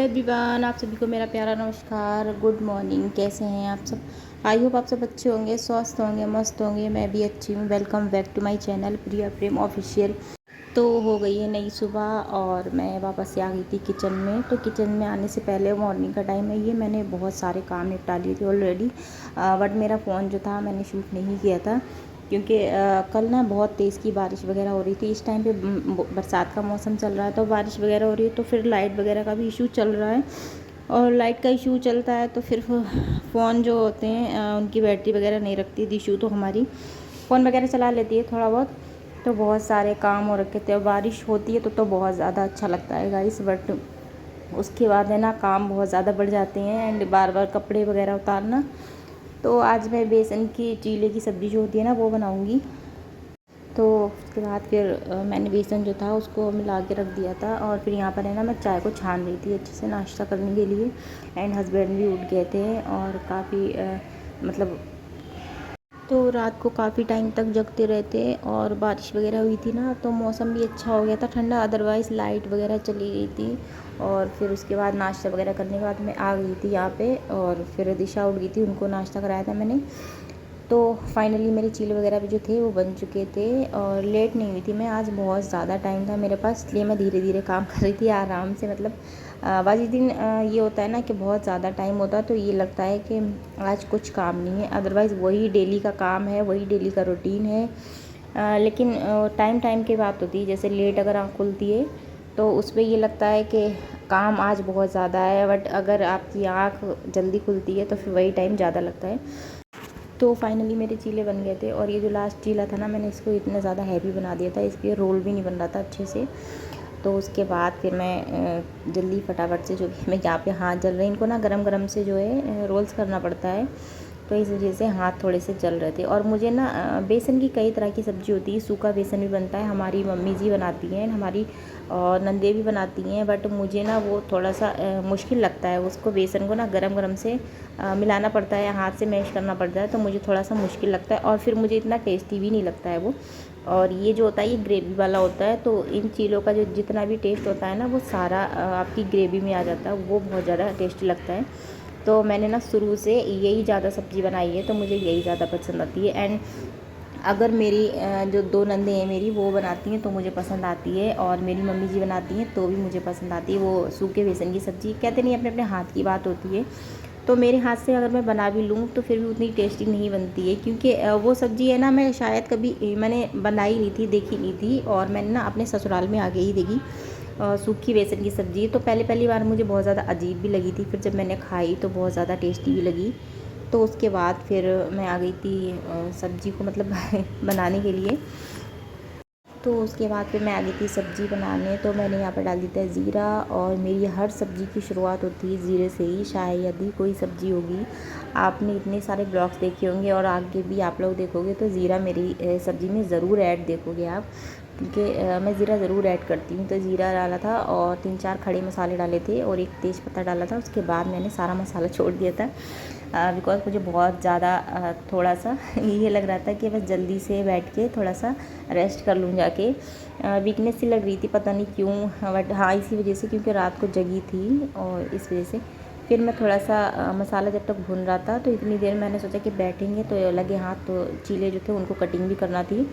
Everyone, आप सभी को मेरा प्यारा नमस्कार। Good morning. कैसे हैं आप सब? आई होप आप सब अच्छे होंगे, स्वस्थ होंगे, मस्त होंगे। मैं भी अच्छी हूँ। Welcome back to my channel Priya Prem official. तो हो गई है नई सुबह और मैं वापस से आ गई थी किचन में। तो किचन में आने से पहले मॉर्निंग का टाइम है ये, मैंने बहुत सारे काम निपटा लिए थे ऑलरेडी। बट मेरा फ़ोन जो था मैंने शूट नहीं किया था क्योंकि कल ना बहुत तेज़ की बारिश वगैरह हो रही थी। इस टाइम पे बरसात का मौसम चल रहा है तो बारिश वगैरह हो रही है, तो फिर लाइट वगैरह का भी इशू चल रहा है। और लाइट का इशू चलता है तो फिर फ़ोन जो होते हैं उनकी बैटरी वगैरह नहीं रखती थी। इशू तो हमारी फ़ोन वगैरह चला लेती है थोड़ा बहुत। तो बहुत सारे काम हो रखे थे और बारिश होती है तो बहुत ज़्यादा अच्छा लगता है गाइस। बट उसके बाद है ना काम बहुत ज़्यादा बढ़ जाते हैं एंड बार बार कपड़े वगैरह उतारना। तो आज मैं बेसन की चीले की सब्ज़ी जो होती है ना वो बनाऊँगी। तो उसके बाद फिर मैंने बेसन जो था उसको मिला के रख दिया था और फिर यहाँ पर है ना मैं चाय को छान रही थी अच्छे से नाश्ता करने के लिए। एंड हस्बैंड भी उठ गए थे और काफ़ी मतलब तो रात को काफ़ी टाइम तक जगते रहते और बारिश वगैरह हुई थी ना तो मौसम भी अच्छा हो गया था ठंडा। अदरवाइज़ लाइट वगैरह चली गई थी। और फिर उसके बाद नाश्ता वगैरह करने के बाद मैं आ गई थी यहाँ पे और फिर दिशा उठ गई थी, उनको नाश्ता कराया था मैंने। तो फाइनली मेरे चीले वगैरह भी जो थे वो बन चुके थे और लेट नहीं हुई थी मैं। आज बहुत ज़्यादा टाइम था मेरे पास, इसलिए मैं धीरे धीरे काम कर रही थी आराम से। मतलब बाकी दिन ये होता है ना कि बहुत ज़्यादा टाइम होता है तो ये लगता है कि आज कुछ काम नहीं है, अदरवाइज़ वही डेली का काम है, वही डेली का रूटीन है। लेकिन टाइम टाइम की बात होती है। जैसे लेट अगर आँख खुलती है तो उस पर ये लगता है कि काम आज बहुत ज़्यादा है, बट अगर आपकी आँख जल्दी खुलती है तो फिर वही टाइम ज़्यादा लगता है। तो फाइनली मेरे चीले बन गए थे और ये जो लास्ट चीला था ना मैंने इसको इतना ज़्यादा हैवी बना दिया था, इसलिए रोल भी नहीं बन रहा था अच्छे से। तो उसके बाद फिर मैं जल्दी फटाफट से जो मैं यहाँ पे हाथ जल रहे हैं इनको ना गरम गरम से जो है रोल्स करना पड़ता है। तो इस वजह से हाथ थोड़े से जल रहे थे। और मुझे ना बेसन की कई तरह की सब्ज़ी होती है, सूखा बेसन भी बनता है, हमारी मम्मी जी बनाती हैं, हमारी और नंदे भी बनाती हैं। बट मुझे ना वो थोड़ा सा मुश्किल लगता है, उसको बेसन को ना गरम गरम से मिलाना पड़ता है, हाथ से मैश करना पड़ता है, तो मुझे थोड़ा सा मुश्किल लगता है और फिर मुझे इतना टेस्टी भी नहीं लगता है वो। और ये जो होता है ये ग्रेवी वाला होता है, तो इन चीज़ों का जो जितना भी टेस्ट होता है ना वो सारा आपकी ग्रेवी में आ जाता है, वो बहुत ज़्यादा टेस्टी लगता है। तो मैंने ना शुरू से यही ज़्यादा सब्ज़ी बनाई है तो मुझे यही ज़्यादा पसंद आती है। एंड अगर मेरी जो दो नंदे हैं मेरी वो बनाती हैं तो मुझे पसंद आती है और मेरी मम्मी जी बनाती हैं तो भी मुझे पसंद आती है वो सूखे बेसन की सब्ज़ी। कहते नहीं अपने अपने हाथ की बात होती है। तो मेरे हाथ से अगर मैं बना भी लूँ तो फिर भी उतनी टेस्टी नहीं बनती है क्योंकि वो सब्ज़ी है ना मैं शायद कभी मैंने बनाई नहीं थी, देखी नहीं थी। और मैंने ना अपने ससुराल में आके ही देखी सूखी बेसन की सब्ज़ी। तो पहली बार मुझे बहुत ज़्यादा अजीब भी लगी थी, फिर जब मैंने खाई तो बहुत ज़्यादा टेस्टी भी लगी। तो उसके बाद फिर मैं आ गई थी सब्ज़ी को मतलब बनाने के लिए। तो उसके बाद फिर मैं आ गई थी सब्ज़ी बनाने। तो मैंने यहाँ पर डाल दी था ज़ीरा और मेरी हर सब्ज़ी की शुरुआत होती है ज़ीरे से ही, शायद ही कोई सब्ज़ी होगी। आपने इतने सारे ब्लॉग्स देखे होंगे और आगे भी आप लोग देखोगे तो ज़ीरा मेरी सब्ज़ी में ज़रूर ऐड देखोगे आप, क्योंकि मैं ज़ीरा ज़रूर ऐड करती हूँ। तो ज़ीरा डाला था और 3-4 खड़े मसाले डाले थे और एक तेज़पत्ता डाला था। उसके बाद मैंने सारा मसाला छोड़ दिया था बिकॉज़ मुझे बहुत ज़्यादा थोड़ा सा ये लग रहा था कि बस जल्दी से बैठ के थोड़ा सा रेस्ट कर लूँ जाके। वीकनेस सी लग रही थी, पता नहीं क्यों, बट हाँ इसी वजह से क्योंकि रात को जगी थी और इस वजह से। फिर मैं थोड़ा सा मसाला जब तक भून रहा था तो इतनी देर मैंने सोचा कि बैठेंगे तो लगे हाथ, तो चीले जो थे उनको कटिंग भी करना थी।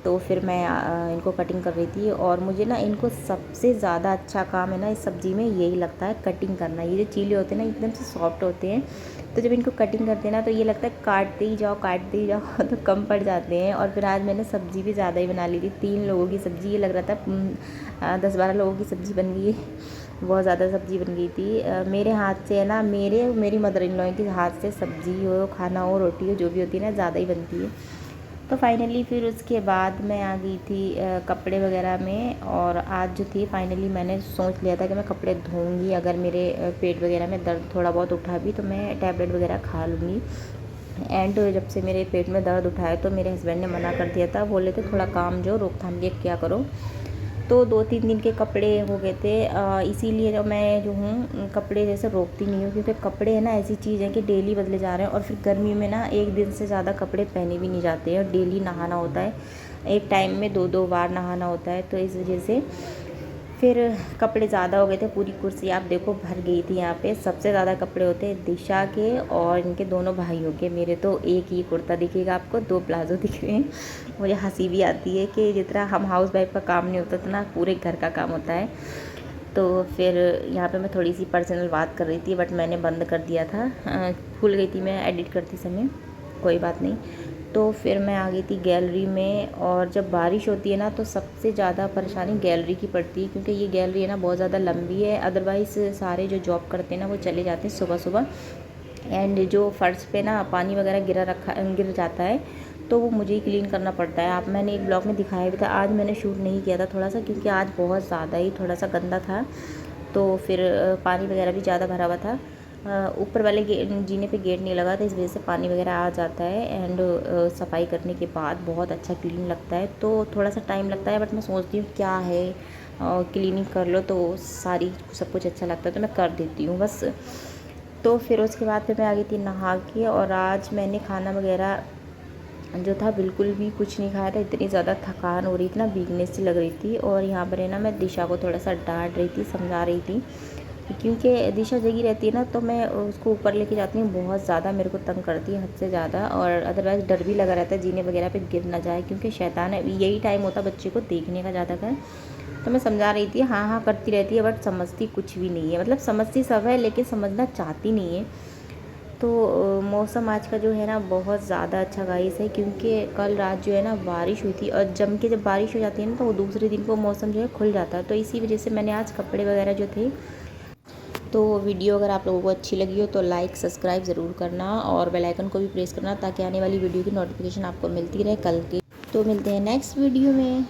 तो फिर मैं इनको कटिंग कर रही थी। और मुझे ना इनको सबसे ज़्यादा अच्छा काम है ना इस सब्ज़ी में यही लगता है, कटिंग करना। ये जो चीले होते हैं ना एकदम से सॉफ्ट होते हैं, तो जब इनको कटिंग करते हैं ना तो ये लगता है काटते ही जाओ तो कम पड़ जाते हैं। और फिर आज मैंने सब्ज़ी भी ज़्यादा ही बना ली थी, 3 लोगों की सब्ज़ी। ये लग रहा था 10-12 लोगों की सब्ज़ी बन गई है, बहुत ज़्यादा सब्ज़ी बन गई थी। मेरे हाथ से है ना, मेरी मदर इन लॉ के हाथ से सब्ज़ी हो, खाना हो, रोटी हो, जो भी होती है ना ज़्यादा ही बनती है। तो फाइनली फिर उसके बाद मैं आ गई थी कपड़े वगैरह में। और आज जो थी फाइनली मैंने सोच लिया था कि मैं कपड़े धोऊंगी, अगर मेरे पेट वगैरह में दर्द थोड़ा बहुत उठा भी तो मैं टैबलेट वगैरह खा लूँगी। एंड जब से मेरे पेट में दर्द उठाया तो मेरे हस्बैंड ने मना कर दिया था, बोले थे थोड़ा काम जो रोकथाम के क्या करो। तो 2-3 दिन के कपड़े हो गए थे, इसीलिए जो मैं जो हूँ कपड़े जैसे रोकती नहीं हूँ, क्योंकि कपड़े है ना ऐसी चीज़ है कि डेली बदले जा रहे हैं। और फिर गर्मी में ना एक दिन से ज़्यादा कपड़े पहने भी नहीं जाते हैं और डेली नहाना होता है, एक टाइम में 2-2 बार नहाना होता है। तो इस वजह से फिर कपड़े ज़्यादा हो गए थे, पूरी कुर्सी आप देखो भर गई थी। यहाँ पे सबसे ज़्यादा कपड़े होते हैं दिशा के और इनके दोनों भाइयों के। मेरे तो एक ही कुर्ता दिखेगा आपको, 2 प्लाज़ो दिख रहे हैं। मुझे हंसी भी आती है कि जितना हम हाउस वाइफ का काम नहीं होता उतना पूरे घर का काम होता है। तो फिर यहाँ पे मैं थोड़ी सी पर्सनल बात कर रही थी, बट मैंने बंद कर दिया था, भूल गई थी मैं एडिट करती समय, कोई बात नहीं। तो फिर मैं आ गई थी गैलरी में, और जब बारिश होती है ना तो सबसे ज़्यादा परेशानी गैलरी की पड़ती है, क्योंकि ये गैलरी है ना बहुत ज़्यादा लंबी है। अदरवाइज़ सारे जो जॉब करते हैं ना वो चले जाते हैं सुबह सुबह, एंड जो फर्श पे ना पानी वगैरह गिर जाता है तो वो मुझे ही क्लीन करना पड़ता है। आप मैंने एक ब्लॉग में दिखाया भी था, आज मैंने शूट नहीं किया था थोड़ा सा, क्योंकि आज बहुत ज़्यादा ही थोड़ा सा गंदा था। तो फिर पानी वगैरह भी ज़्यादा भरा हुआ था। ऊपर वाले जीने पे गेट नहीं लगा था, इस वजह से पानी वगैरह आ जाता है। एंड सफाई करने के बाद बहुत अच्छा क्लीन लगता है। तो थोड़ा सा टाइम लगता है, बट मैं सोचती हूँ क्या है, क्लीनिंग कर लो तो सारी सब कुछ अच्छा लगता है, तो मैं कर देती हूँ बस। तो फिर उसके बाद फिर मैं आ गई थी नहा के, और आज मैंने खाना वगैरह जो था बिल्कुल भी कुछ नहीं खाया था। इतनी ज़्यादा थकान हो रही थी ना, वीकनेस सी लग रही थी। और यहाँ पर है ना मैं दिशा को थोड़ा सा डांट रही थी, समझा रही थी, क्योंकि दिशा जगी रहती है ना तो मैं उसको ऊपर लेके जाती हूँ, बहुत ज़्यादा मेरे को तंग करती है, हद से ज़्यादा। और अदरवाइज़ डर भी लगा रहता है जीने वगैरह पे गिर ना जाए, क्योंकि शैतान है, यही टाइम होता है बच्चे को देखने का ज़्यादातर। तो मैं समझा रही थी, हाँ हाँ करती रहती है, बट समझती कुछ भी नहीं है। मतलब समझती सब है लेकिन समझना चाहती नहीं है। तो मौसम आज का जो है ना बहुत ज़्यादा अच्छा गाइस है, क्योंकि कल रात जो है ना बारिश हुई थी, और जम के जब बारिश हो जाती है ना तो वो दूसरे दिन को मौसम जो है खुल जाता है। तो इसी वजह से मैंने आज कपड़े वगैरह जो थे, तो वीडियो अगर आप लोगों को अच्छी लगी हो तो लाइक सब्सक्राइब ज़रूर करना, और बेल आइकन को भी प्रेस करना, ताकि आने वाली वीडियो की नोटिफिकेशन आपको मिलती रहे कल की। तो मिलते हैं नेक्स्ट वीडियो में।